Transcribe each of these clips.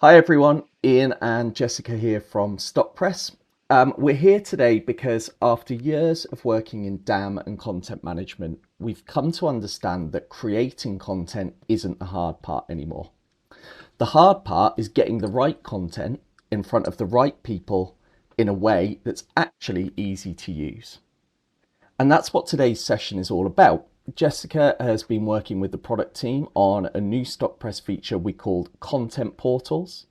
Hi everyone, Ian and Jessica here from Stockpress. We're here today because after years of working in DAM and content management, we've come to understand that creating content isn't the hard part anymore. The hard part is getting the right content in front of the right people in a way that's actually easy to use. And that's what today's session is all about. Jessica has been working with the product team on a new Stockpress feature we called content portals.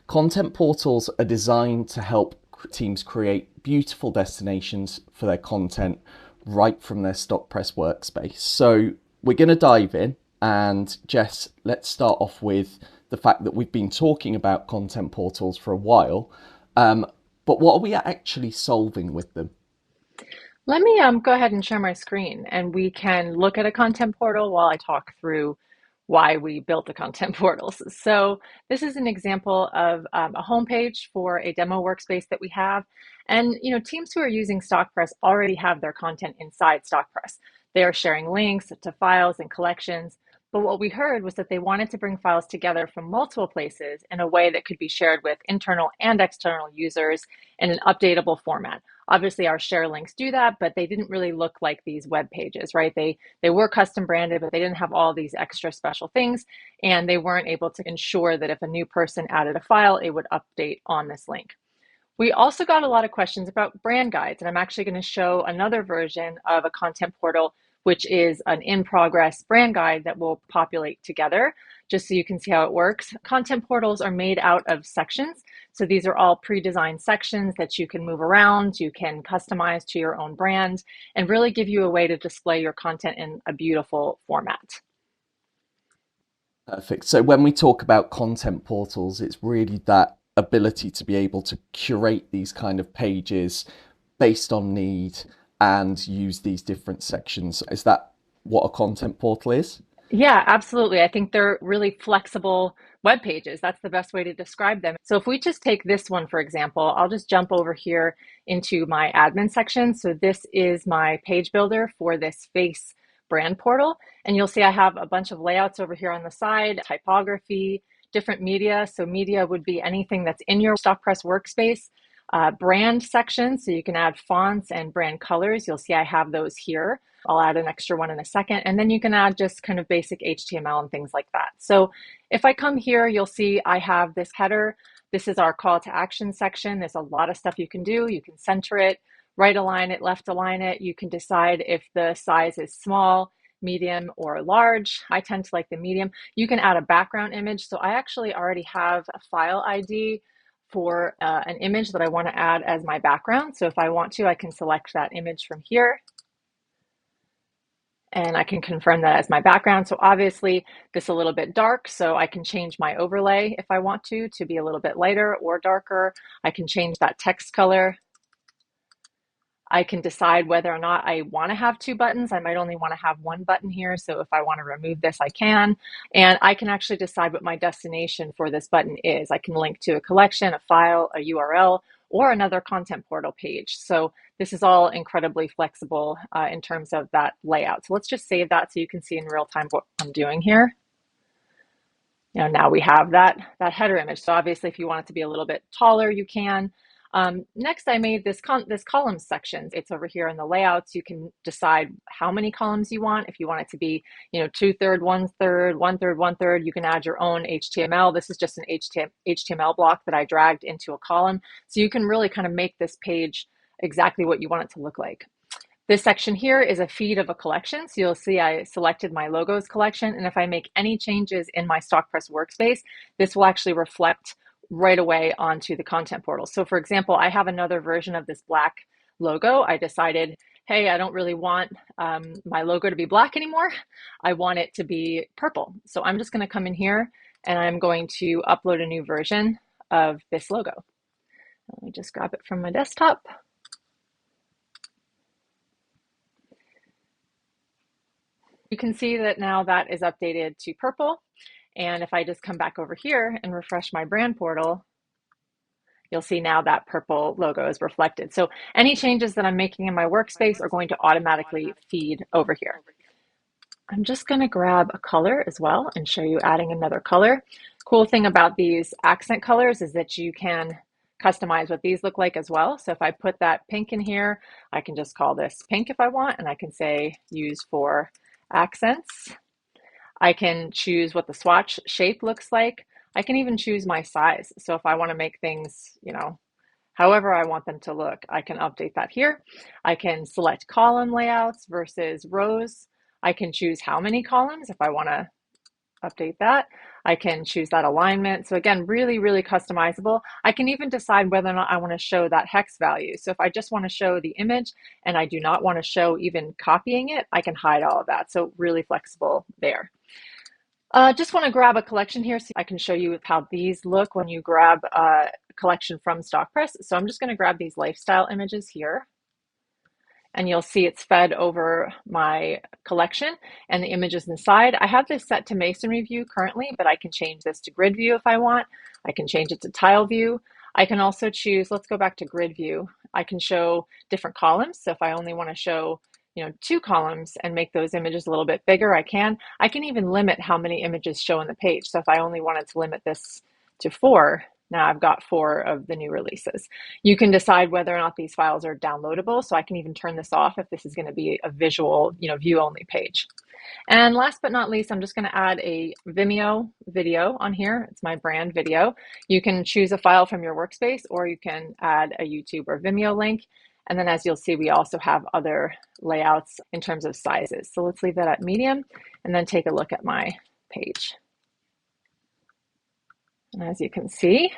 Content portals are designed to help teams create beautiful destinations for their content right from their Stockpress workspace. So we're going to dive in, and Jess, let's start off with the fact that we've been talking about content portals for a while, um, but what are we actually solving with them? Let me go ahead and share my screen and we can look at a content portal while I talk through why we built the content portals. So this is an example of a homepage for a demo workspace that we have. And teams who are using Stockpress already have their content inside Stockpress. They are sharing links to files and collections. But what we heard was that they wanted to bring files together from multiple places in a way that could be shared with internal and external users in an updatable format. Obviously, our share links do that, but they didn't really look like these web pages, right? They were custom branded, but they didn't have all these extra special things, and they weren't able to ensure that if a new person added a file, it would update on this link. We also got a lot of questions about brand guides, and I'm actually going to show another version of a content portal, which is an in-progress brand guide that will populate together, just so you can see how it works. Content portals are made out of sections. So these are all pre-designed sections that you can move around, you can customize to your own brand, and really give you a way to display your content in a beautiful format. Perfect. So when we talk about content portals, it's really that ability to be able to curate these kind of pages based on need and use these different sections. Is that what a content portal is? Yeah, absolutely. I think they're really flexible web pages. That's the best way to describe them. So if we just take this one, for example, I'll just jump over here into my admin section. So this is my page builder for this face brand portal. And you'll see I have a bunch of layouts over here on the side, typography, different media. So media would be anything that's in your Stockpress workspace. Brand section, so you can add fonts and brand colors. You'll see I have those here. I'll add an extra one in a second. And then you can add just kind of basic HTML and things like that. So if I come here, you'll see I have this header. This is our call to action section. There's a lot of stuff you can do. You can center it, right align it, left align it. You can decide if the size is small, medium, or large. I tend to like the medium. You can add a background image. So I actually already have a file ID for an image that I want to add as my background. So if I want to, I can select that image from here and I can confirm that as my background. So obviously this is a little bit dark, so I can change my overlay if I want to be a little bit lighter or darker. I can change that text color. I can decide whether or not I want to have two buttons. I might only want to have one button here. So if I want to remove this, I can. And I can actually decide what my destination for this button is. I can link to a collection, a file, a URL, or another content portal page. So this is all incredibly flexible in terms of that layout. So let's just save that so you can see in real time what I'm doing here. Now we have that header image. So obviously, if you want it to be a little bit taller, you can. Next, I made this columns section. It's over here in the layouts. You can decide how many columns you want. If you want it to be, two-third, one-third, one-third, one-third, you can add your own HTML. This is just an HTML block that I dragged into a column. So you can really kind of make this page exactly what you want it to look like. This section here is a feed of a collection. So you'll see I selected my logos collection. And if I make any changes in my Stockpress workspace, this will actually reflect right away onto the content portal. So for example, I have another version of this black logo. I decided, hey, I don't really want my logo to be black anymore. I want it to be purple. So I'm just going to come in here and I'm going to upload a new version of this logo. Let me just grab it from my desktop. You can see that now that is updated to purple. And if I just come back over here and refresh my brand portal, you'll see now that purple logo is reflected. So any changes that I'm making in my workspace are going to automatically feed over here. I'm just going to grab a color as well and show you adding another color. Cool thing about these accent colors is that you can customize what these look like as well. So if I put that pink in here, I can just call this pink if I want, and I can say use for accents. I can choose what the swatch shape looks like. I can even choose my size. So if I want to make things, however I want them to look, I can update that here. I can select column layouts versus rows. I can choose how many columns if I want to update that. I can choose that alignment. So again, really, really customizable. I can even decide whether or not I want to show that hex value. So if I just want to show the image and I do not want to show even copying it, I can hide all of that. So really flexible there. Just want to grab a collection here so I can show you how these look when you grab a collection from Stockpress. So I'm just going to grab these lifestyle images here, and you'll see it's fed over my collection and the images inside. I have this set to masonry view currently, but I can change this to grid view if I want. I can change it to tile view. I can also choose, let's go back to grid view. I can show different columns. So if I only want to show 2 columns and make those images a little bit bigger, I can. I can even limit how many images show on the page. So if I only wanted to limit this to 4, now I've got 4 of the new releases. You can decide whether or not these files are downloadable. So I can even turn this off if this is going to be a visual, view only page. And last but not least, I'm just going to add a Vimeo video on here. It's my brand video. You can choose a file from your workspace, or you can add a YouTube or Vimeo link. And then as you'll see, we also have other layouts in terms of sizes. So let's leave that at medium and then take a look at my page. And as you can see,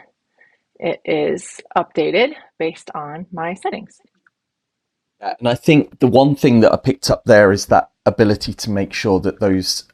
it is updated based on my settings. And I think the one thing that I picked up there is that ability to make sure that those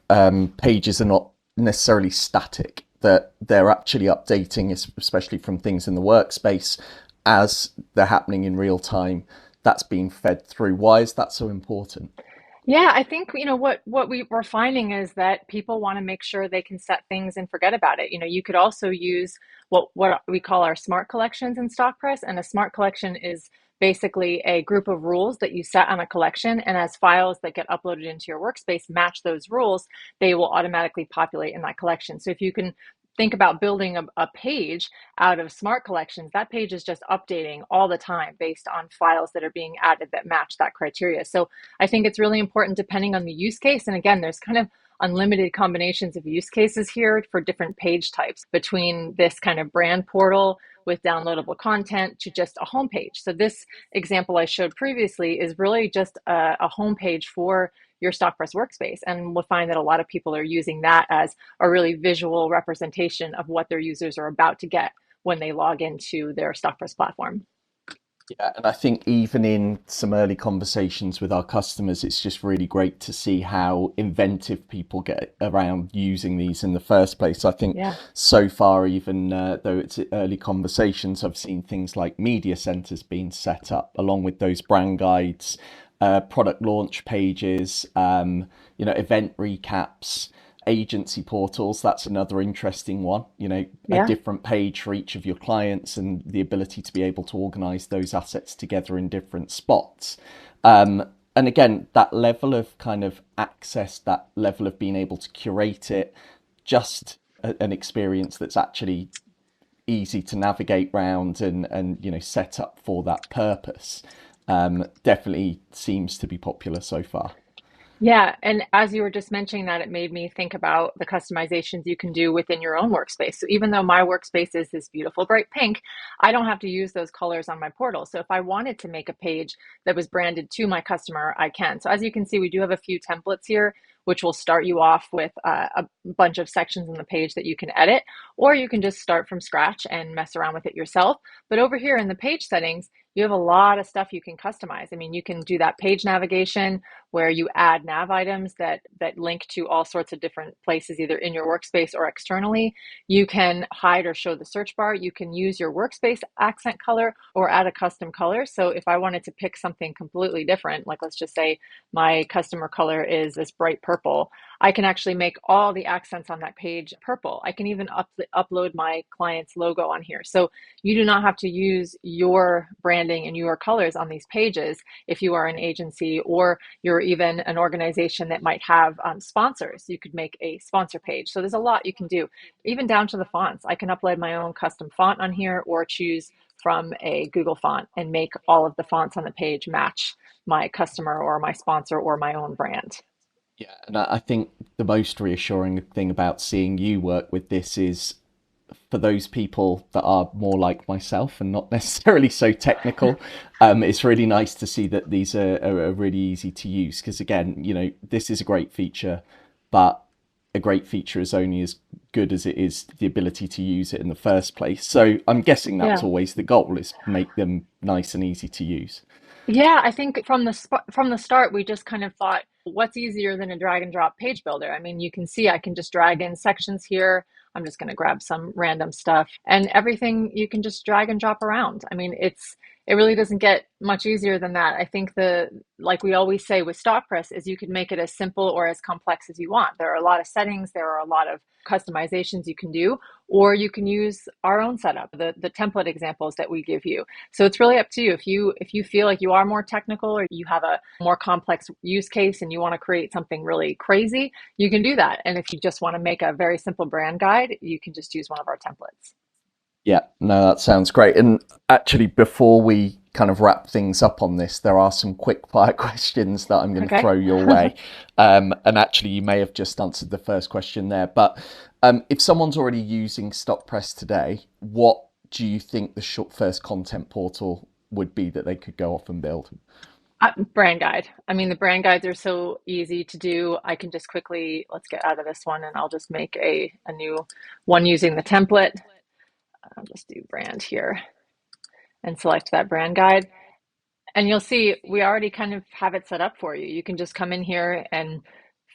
pages are not necessarily static, that they're actually updating, especially from things in the workspace as they're happening in real time. That's being fed through. Why is that so important? Yeah, I think, what we were finding is that people want to make sure they can set things and forget about it. You could also use what we call our smart collections in Stockpress, and a smart collection is basically a group of rules that you set on a collection, and as files that get uploaded into your workspace match those rules, they will automatically populate in that collection. So if you can think about building a page out of smart collections, that page is just updating all the time based on files that are being added that match that criteria. So I think it's really important depending on the use case. And again, there's kind of unlimited combinations of use cases here for different page types, between this kind of brand portal with downloadable content to just a homepage. So this example I showed previously is really just a homepage for your Stockpress workspace. And we'll find that a lot of people are using that as a really visual representation of what their users are about to get when they log into their Stockpress platform. Yeah, and I think even in some early conversations with our customers, it's just really great to see how inventive people get around using these in the first place. I think Yeah. so far, even though it's early conversations, I've seen things like media centers being set up along with those brand guides, product launch pages, event recaps, agency portals. That's another interesting one. A Yeah. different page for each of your clients and the ability to be able to organize those assets together in different spots. And again, that level of kind of access, that level of being able to curate it, just an experience that's actually easy to navigate round and set up for that purpose, definitely seems to be popular so far. Yeah, and as you were just mentioning that, it made me think about the customizations you can do within your own workspace. So even though my workspace is this beautiful bright pink, I don't have to use those colors on my portal. So if I wanted to make a page that was branded to my customer, I can. So as you can see, we do have a few templates here, which will start you off with a bunch of sections on the page that you can edit, or you can just start from scratch and mess around with it yourself. But over here in the page settings, you have a lot of stuff you can customize. I mean, you can do that page navigation where you add nav items that link to all sorts of different places, either in your workspace or externally. You can hide or show the search bar. You can use your workspace accent color or add a custom color. So if I wanted to pick something completely different, like let's just say my customer color is this bright purple, I can actually make all the accents on that page purple. I can even upload my client's logo on here. So you do not have to use your branding and your colors on these pages if you are an agency or you're even an organization that might have sponsors. You could make a sponsor page. So there's a lot you can do, even down to the fonts. I can upload my own custom font on here or choose from a Google font and make all of the fonts on the page match my customer or my sponsor or my own brand. Yeah, and I think the most reassuring thing about seeing you work with this is for those people that are more like myself and not necessarily so technical, it's really nice to see that these are really easy to use. Because again, you know, this is a great feature, but a great feature is only as good as it is the ability to use it in the first place. So I'm guessing that's Yeah. always the goal, is make them nice and easy to use. Yeah, I think from the start, we just kind of thought, what's easier than a drag and drop page builder? I mean, you can see I can just drag in sections here. I'm just going to grab some random stuff and everything you can just drag and drop around. I mean, it really doesn't get much easier than that. I think like we always say with Stockpress is you can make it as simple or as complex as you want. There are a lot of settings, there are a lot of customizations you can do, or you can use our own setup, the template examples that we give you. So it's really up to you. If you feel like you are more technical or you have a more complex use case and you want to create something really crazy, you can do that. And if you just want to make a very simple brand guide, you can just use one of our templates. Yeah, no, that sounds great. And actually, before we kind of wrap things up on this, there are some quick fire questions that I'm going to Okay. throw your way. And actually, you may have just answered the first question there. But if someone's already using StockPress today, what do you think the first content portal would be that they could go off and build? Brand guide. I mean, the brand guides are so easy to do. I can just quickly, let's get out of this one and I'll just make a new one using the template. I'll just do brand here and select that brand guide. And you'll see we already kind of have it set up for you. You can just come in here and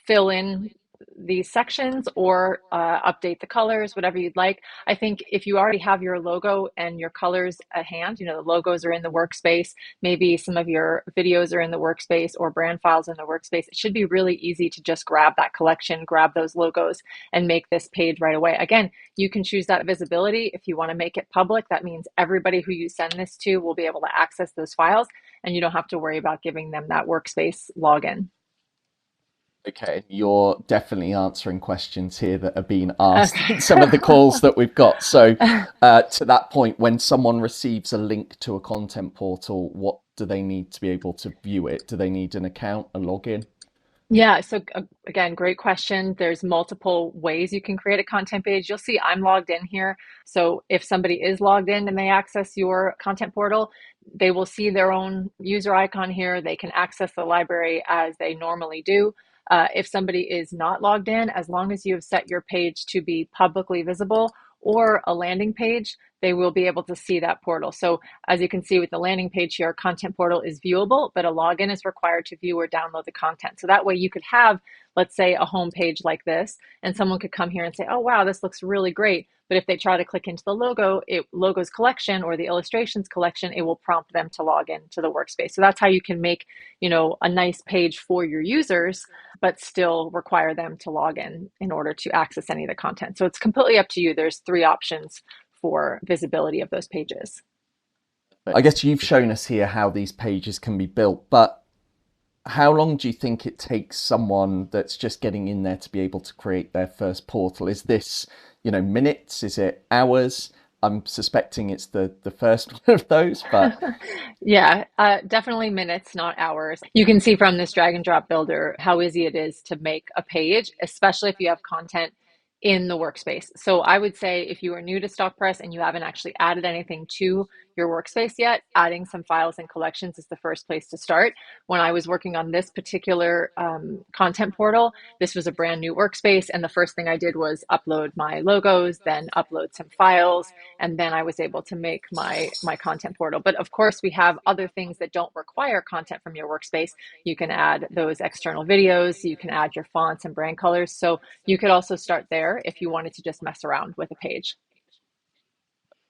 fill in these sections or update the colors, whatever you'd like. I think if you already have your logo and your colors at hand, the logos are in the workspace, maybe some of your videos are in the workspace or brand files in the workspace, it should be really easy to just grab that collection, grab those logos, and make this page right away. Again, you can choose that visibility. If you want to make it public, that means everybody who you send this to will be able to access those files and you don't have to worry about giving them that workspace login. Okay, you're definitely answering questions here that are being asked Okay. in some of the calls that we've got. So, to that point, when someone receives a link to a content portal, what do they need to be able to view it? Do they need an account, a login? Yeah, so again, great question. There's multiple ways you can create a content page. You'll see I'm logged in here. So if somebody is logged in and they access your content portal, they will see their own user icon here. They can access the library as they normally do. If somebody is not logged in, as long as you have set your page to be publicly visible or a landing page, they will be able to see that portal. So as you can see with the landing page here, content portal is viewable, but a login is required to view or download the content. So that way you could have, let's say, a home page like this, and someone could come here and say, oh, wow, this looks really great. But if they try to click into the logo's collection or the illustrations collection, it will prompt them to log in to the workspace. So that's how you can make, a nice page for your users, but still require them to log in order to access any of the content. So it's completely up to you. There's three options for visibility of those pages. I guess you've shown us here how these pages can be built, but how long do you think it takes someone that's just getting in there to be able to create their first portal? Is this, minutes? Is it hours? I'm suspecting it's the first one of those, but Yeah, definitely minutes, not hours. You can see from this drag and drop builder how easy it is to make a page, especially if you have content in the workspace. So I would say if you are new to StockPress and you haven't actually added anything to your workspace yet, adding some files and collections is the first place to start. When I was working on this particular content portal, this was a brand new workspace. And the first thing I did was upload my logos, then upload some files, and then I was able to make my content portal. But of course, we have other things that don't require content from your workspace. You can add those external videos, you can add your fonts and brand colors. So you could also start there if you wanted to just mess around with a page.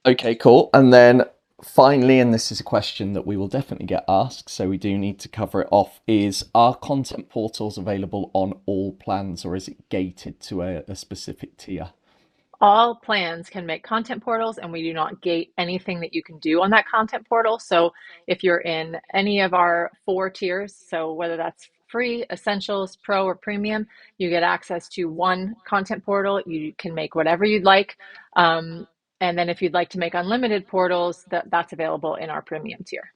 okay, cool. And then finally, and this is a question that we will definitely get asked, so we do need to cover it off, is are content portals available on all plans or is it gated to a specific tier? All plans can make content portals, and we do not gate anything that you can do on that content portal. So if you're in any of our four tiers, so whether that's free, essentials, pro, or premium, you get access to one content portal. You can make whatever you'd like. And then if you'd like to make unlimited portals, that's available in our premium tier.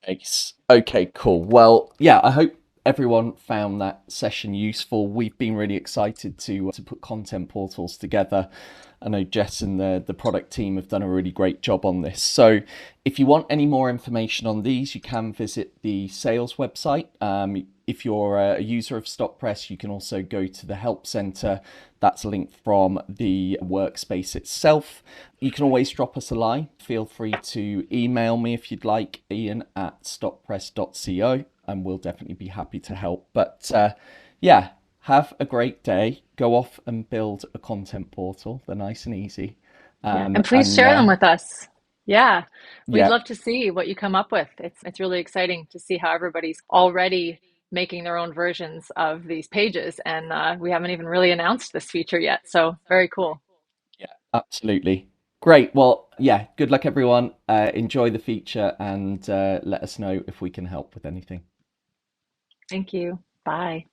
Ace. Okay, cool. Well, yeah, I hope everyone found that session useful. We've been really excited to put content portals together. I know Jess and the product team have done a really great job on this. So, if you want any more information on these, you can visit the sales website. If you're a user of Stockpress, you can also go to the help center. That's linked from the workspace itself. You can always drop us a line. Feel free to email me if you'd like, ian@stockpress.co, and we'll definitely be happy to help. But yeah, have a great day. Go off and build a content portal. They're nice and easy. Yeah, and please And share them with us. Yeah, we'd yeah, love to see what you come up with. It's really exciting to see how everybody's already making their own versions of these pages, and we haven't even really announced this feature yet. So very cool. yeah, absolutely. Great. Well, yeah, good luck, everyone. Enjoy the feature and let us know if we can help with anything. Thank you. Bye.